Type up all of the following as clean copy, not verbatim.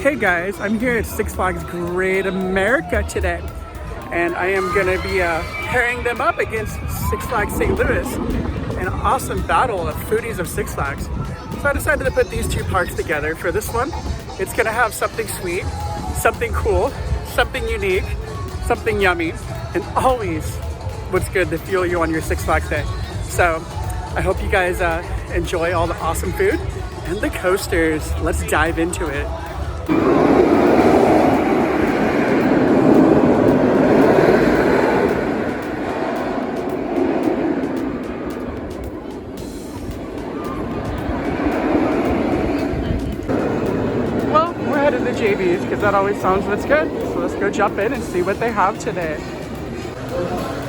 Hey guys, I'm here at Six Flags Great America today, and I am going to be pairing them up against Six Flags St. Louis, an awesome battle of foodies of Six Flags. So I decided to put these two parks together for this one. It's going to have something sweet, something cool, something unique, something yummy, and always what's good to fuel you on your Six Flags day. So I hope you guys enjoy all the awesome food and the coasters. Let's dive into it. Well, we're headed to JB's because that always sounds what's good. So let's go jump in and see what they have today.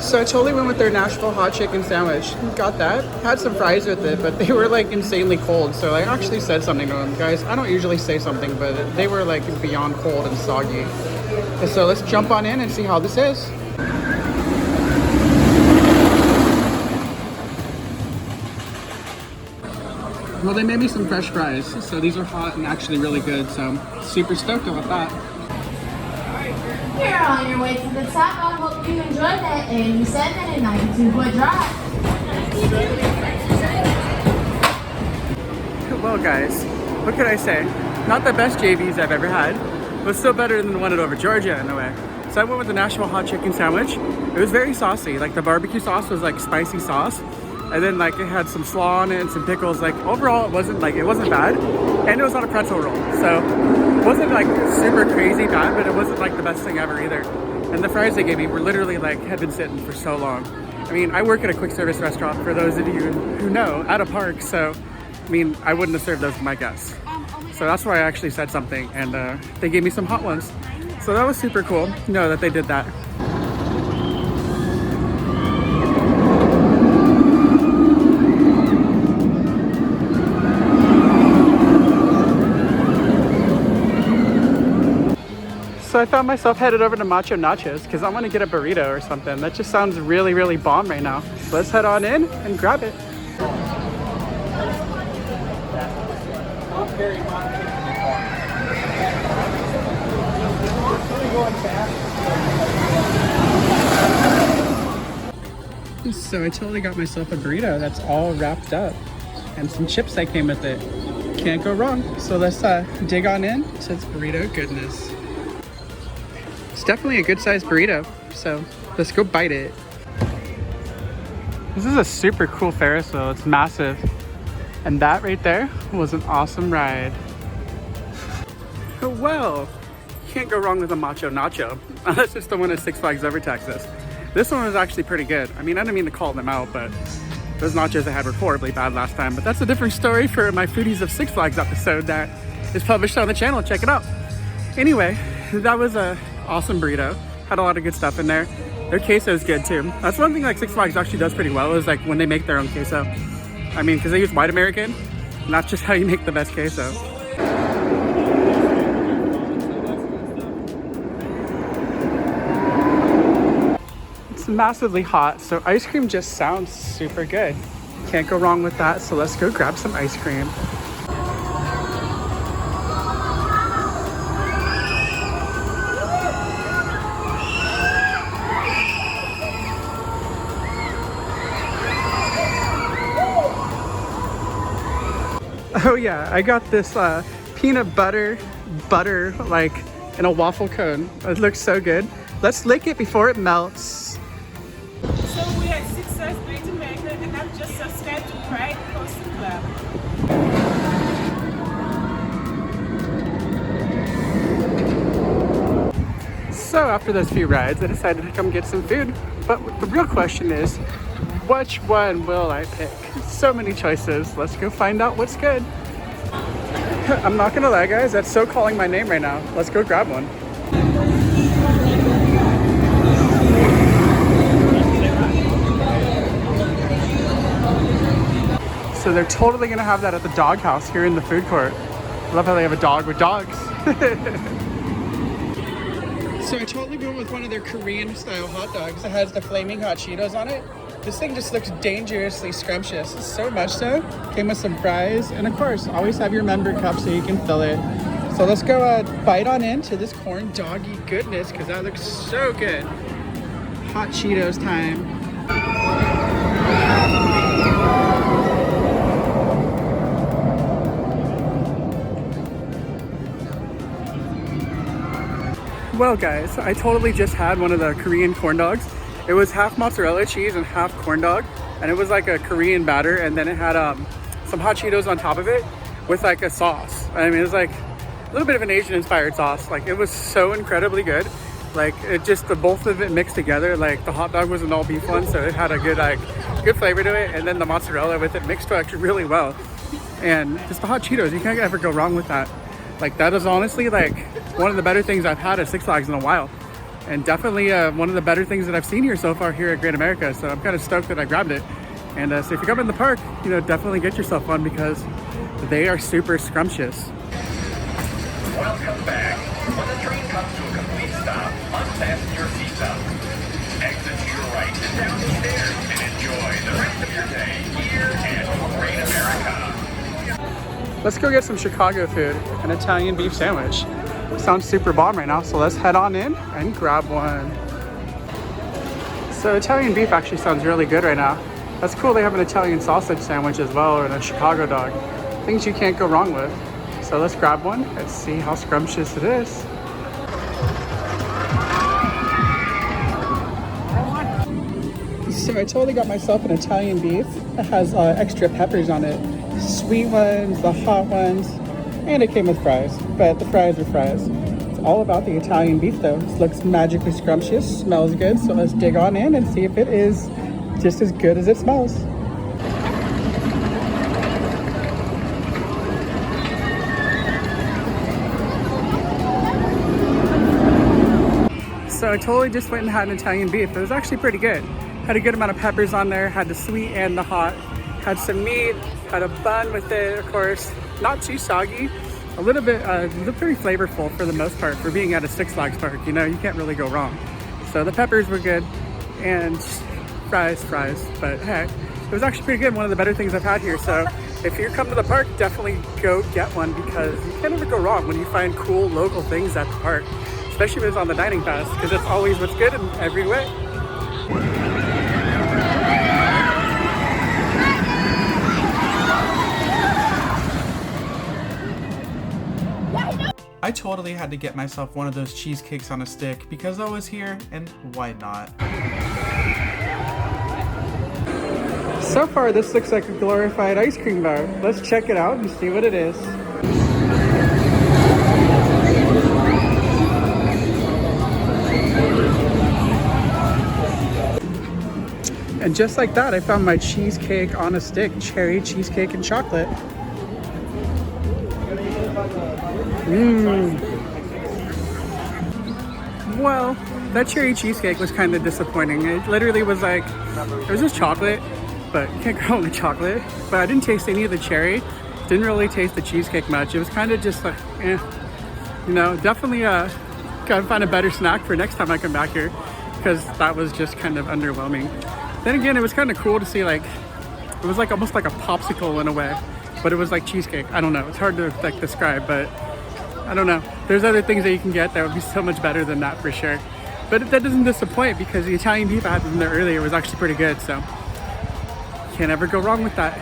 So I totally went with their Nashville hot chicken sandwich. Got that. Had some fries with it, but they were like insanely cold. So I actually said something to them. Guys, I don't usually say something, but they were like beyond cold and soggy. So let's jump on in and see how this is. Well, they made me some fresh fries. So these are hot and actually really good. So super stoked about that. You're on your way to the top. I hope you enjoyed that 87 and 92-foot drive. Well guys, what could I say? Not the best JVs I've ever had, but still better than the one at Over Georgia in a way. So I went with the Nashville hot chicken sandwich. It was very saucy. Like the barbecue sauce was like spicy sauce. And then like it had some slaw on it and some pickles. Like overall it wasn't bad. And it was on a pretzel roll. So it wasn't like super crazy bad, but it wasn't like the best thing ever either. And the fries they gave me were literally like had been sitting for so long. I mean, I work at a quick service restaurant for those of you who know, at a park. So, I mean, I wouldn't have served those to my guests. So that's why I actually said something, and they gave me some hot ones. So that was super cool to know that they did that. So I found myself headed over to Macho Nachos because I want to get a burrito or something. That just sounds really, really bomb right now. So let's head on in and grab it. So I totally got myself a burrito that's all wrapped up and some chips that came with it. Can't go wrong. So let's dig on in to its burrito goodness. It's definitely a good sized burrito, so let's go bite it. This is a super cool Ferris wheel. It's massive. And that right there was an awesome ride. Well, you can't go wrong with a Macho Nacho, unless it's the one at Six Flags over Texas. This one was actually pretty good. I mean, I didn't mean to call them out, but those nachos I had were horribly bad last time. But that's a different story for my Foodies of Six Flags episode that is published on the channel. Check it out. Anyway, that was a awesome burrito. Had a lot of good stuff in there. Their queso is good too. That's one thing like Six Flags actually does pretty well, is like when they make their own queso. I mean, because they use white American, and that's just how you make the best queso. It's massively hot, so ice cream just sounds super good. Can't go wrong with that, so let's go grab some ice cream. Oh yeah, I got this peanut butter like in a waffle cone. It looks so good. Let's lick it before it melts. So we had Success Great America, and I'm just subscribed to Pride Coaster Club. So after those few rides, I decided to come get some food. But the real question is, which one will I pick? So many choices. Let's go find out what's good. I'm not gonna lie, guys, that's so calling my name right now. Let's go grab one. So they're totally gonna have that at the dog house here in the food court. I love how they have a dog with dogs. So I totally went with one of their Korean style hot dogs that has the flaming hot Cheetos on it. This thing just looks dangerously scrumptious, so much so. Came with some fries, and of course, always have your member cup so you can fill it. So let's go bite on into this corn doggy goodness because that looks so good. Hot Cheetos time. Well guys, I totally just had one of the Korean corn dogs. It was half mozzarella cheese and half corn dog, and it was like a Korean batter, and then it had some hot Cheetos on top of it with like a sauce. I mean, it was like a little bit of an Asian inspired sauce. Like, it was so incredibly good. Like, it just, the both of it mixed together. Like, the hot dog was an all beef one, so it had a good good flavor to it, and then the mozzarella with it mixed actually really well. And just the hot Cheetos, you can't ever go wrong with that. Like, that is honestly like one of the better things I've had at Six Flags in a while, and definitely one of the better things that I've seen here so far here at Great America. So I'm kind of stoked that I grabbed it. And so if you come in the park, you know, definitely get yourself one because they are super scrumptious. Welcome back. When the train comes to a complete stop, unfasten your seatbelt. Exit to your right and down the stairs and enjoy the rest of your day here at Great America. Let's go get some Chicago food, an Italian beef sandwich. Sounds super bomb right now, so let's head on in and grab one. So Italian beef actually sounds really good right now. That's cool, they have an Italian sausage sandwich as well, or a Chicago dog. Things you can't go wrong with. So let's grab one and see how scrumptious it is. So I totally got myself an Italian beef. It has extra peppers on it. Sweet ones, the hot ones, and it came with fries, but the fries are fries. It's all about the Italian beef though. This looks magically scrumptious, smells good, so let's dig on in and see if it is just as good as it smells. So I totally just went and had an Italian beef. It was actually pretty good. Had a good amount of peppers on there, had the sweet and the hot. Had some meat, had a bun with it, of course. Not too soggy, a little bit, pretty flavorful for the most part for being at a Six Flags park. You know, you can't really go wrong. So the peppers were good, and fries, but hey, it was actually pretty good. One of the better things I've had here. So if you come to the park, definitely go get one because you can't ever go wrong when you find cool local things at the park, especially if it's on the dining pass, because it's always what's good in every way. I totally had to get myself one of those cheesecakes on a stick because I was here, and why not? So far, this looks like a glorified ice cream bar. Let's check it out and see what it is. And just like that, I found my cheesecake on a stick, cherry cheesecake and chocolate. Well, that cherry cheesecake was kind of disappointing. It literally was like, it was just chocolate, but you can't go wrong with chocolate. But I didn't taste any of the cherry. Didn't really taste the cheesecake much. It was kind of just like, eh. You know, definitely gotta find a better snack for next time I come back here because that was just kind of underwhelming. Then again, it was kind of cool to see, like, it was like almost like a popsicle in a way, but it was like cheesecake. I don't know. It's hard to like describe, but I don't know. There's other things that you can get that would be so much better than that for sure. But that doesn't disappoint because the Italian beef I had in there earlier was actually pretty good. So can't ever go wrong with that.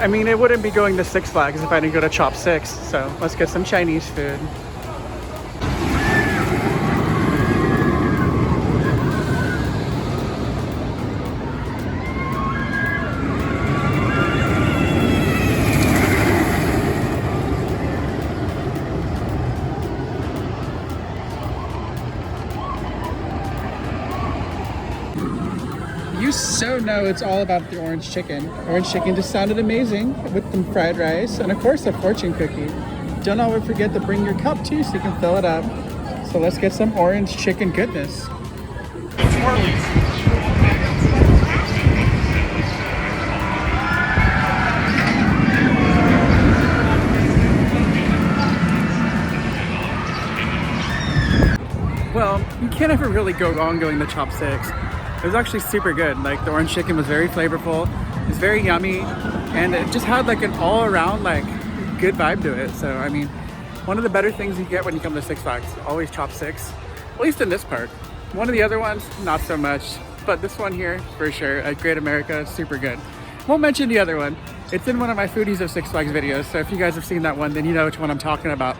I mean, it wouldn't be going to Six Flags if I didn't go to Chopsticks. So let's get some Chinese food. You so know it's all about the orange chicken. Orange chicken just sounded amazing with the fried rice and of course a fortune cookie. Don't always forget to bring your cup too so you can fill it up. So let's get some orange chicken goodness. Well, you can't ever really go wrong going to Chopsticks. It was actually super good. Like the orange chicken was very flavorful. It was very yummy, and it just had like an all-around like good vibe to it. So I mean, one of the better things you get when you come to Six Flags, always Chopsticks. At least in this park. One of the other ones, not so much, but this one here for sure at Great America, super good. Won't mention the other one. It's in one of my Foodies of Six Flags videos, so if you guys have seen that one, then you know which one I'm talking about.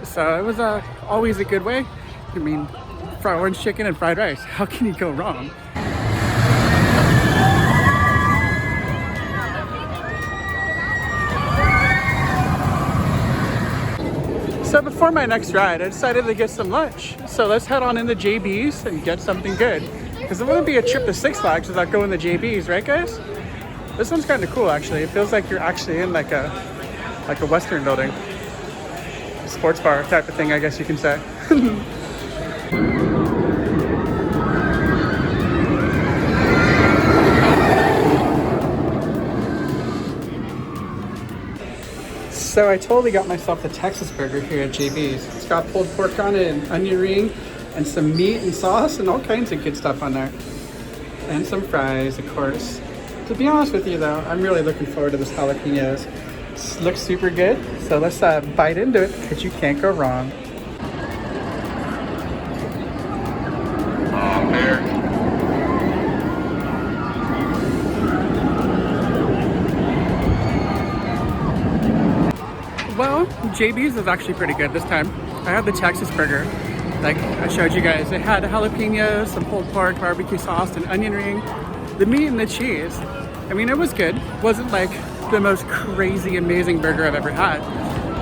So it was always a good way. I mean, fried orange chicken and fried rice. How can you go wrong? So before my next ride, I decided to get some lunch. So let's head on into JB's and get something good. Because it wouldn't be a trip to Six Flags without going to JB's, right guys? This one's kind of cool actually. It feels like you're actually in like a Western building. A sports bar type of thing, I guess you can say. So I totally got myself the Texas burger here at JB's. It's got pulled pork on it and onion ring and some meat and sauce and all kinds of good stuff on there. And some fries, of course. To be honest with you though, I'm really looking forward to this jalapenos. This looks super good. So let's bite into it because you can't go wrong. Oh, there. Well, JB's is actually pretty good this time. I had the Texas burger, like I showed you guys. It had jalapenos, some pulled pork, barbecue sauce, and onion ring, the meat and the cheese. I mean, it was good. It wasn't like the most crazy, amazing burger I've ever had,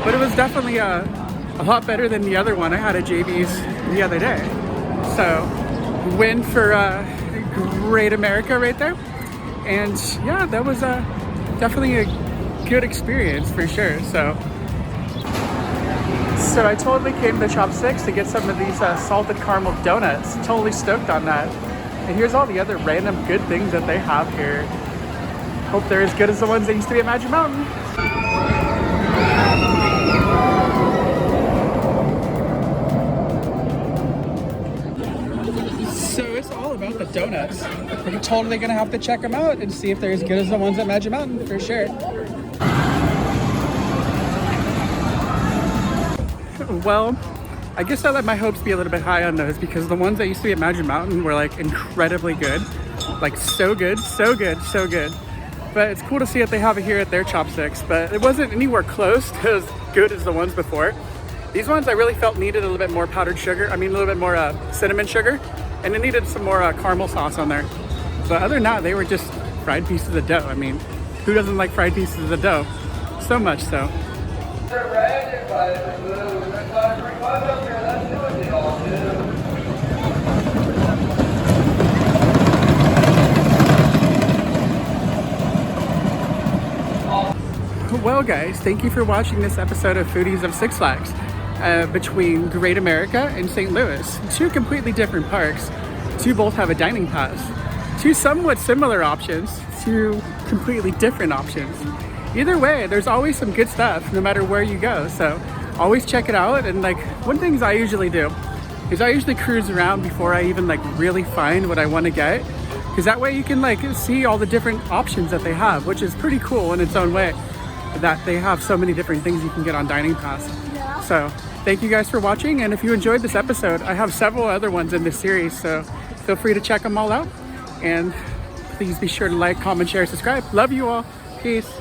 but it was definitely a lot better than the other one I had at JB's the other day. So, win for Great America right there. And yeah, that was definitely a good experience for sure. So I totally came to Chopsticks to get some of these salted caramel donuts. Totally stoked on that. And here's all the other random good things that they have here. Hope they're as good as the ones that used to be at Magic Mountain. So it's all about the donuts. We're totally gonna have to check them out and see if they're as good as the ones at Magic Mountain for sure. Well, I guess I let my hopes be a little bit high on those because the ones that used to be at Magic Mountain were like incredibly good. Like so good, so good, so good. But it's cool to see that they have it here at their Chopsticks, but it wasn't anywhere close to as good as the ones before. These ones I really felt needed a little bit more powdered sugar. I mean, a little bit more cinnamon sugar, and it needed some more caramel sauce on there. But other than that, they were just fried pieces of dough. I mean, who doesn't like fried pieces of dough? So much so. Well guys, thank you for watching this episode of Foodies of Six Flags between Great America and St. Louis. Two completely different parks. Two both have a dining pass. Two somewhat similar options, two completely different options. Either way, there's always some good stuff no matter where you go. So always check it out. And like one thing I usually do is I usually cruise around before I even like really find what I want to get. Because that way you can like see all the different options that they have, which is pretty cool in its own way. That they have so many different things you can get on Dining Pass. Yeah. So thank you guys for watching, and if you enjoyed this episode, I have several other ones in this series, so feel free to check them all out, and please be sure to like, comment, share, subscribe. Love you all. Peace.